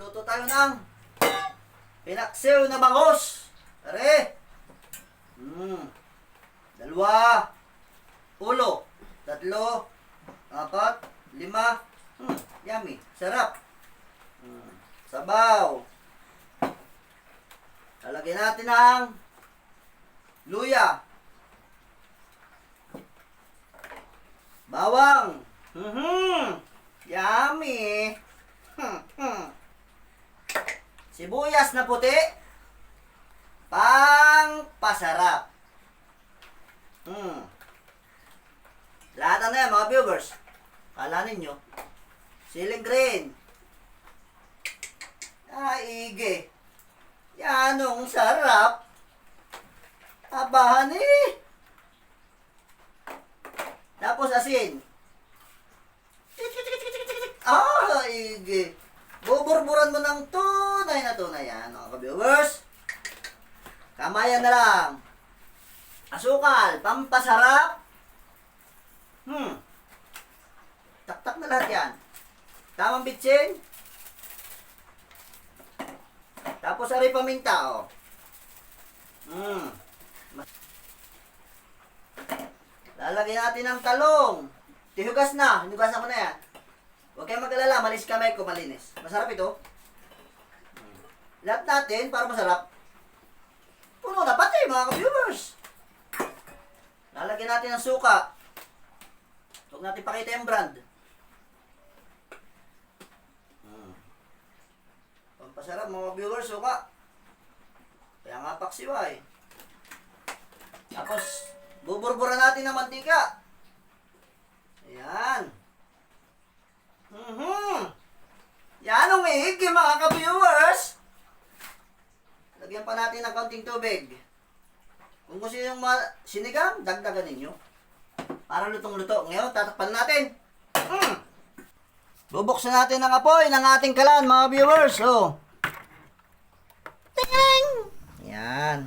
Magluluto tayo ng pinaksiw na bangus. Tari. Dalawa. Ulo. Tatlo. Apat. Lima. Yummy. Sarap. Sabaw. Lalagyan natin ng luya. Bawang. Yummy. Sibuyas na puti. Pang pasarap. Lahat na yan mga viewers. Kala ninyo. Siling green. Ige. Yanong sarap. Abahan eh. Tapos asin. Ige. Buburburan mo ng tunay na tunay yan, mga ka-viewers. Kamayan na lang. Asukal, pampasarap. Taktak na lahat yan. Tamang bitsin. Tapos aray paminta, oh. Lalagyan natin ng talong. Tihugas na. Hinugasan ko na yan. Huwag kayong mag-alala. Malis kamay ko, malinis. Masarap ito. Lahat natin, para masarap. Puno na pati, mga ka-viewers. Lalagyan natin ng suka. Huwag natin pakita yung brand. Pampasarap, mga viewers, suka. Kaya nga paksiwa eh. Tapos, buburburan natin ng mantika. Ayan. Yan ang maigi, mga ka-viewers. Lagyan pa natin ng kaunting tubig. Kung gusto nyo yung sinigang, dagdagan ninyo. Para lutong-luto. Ngayon, tatakpan natin. Bubuksan natin ang apoy ng ating kalan, mga viewers. Oh. Ting! Yan.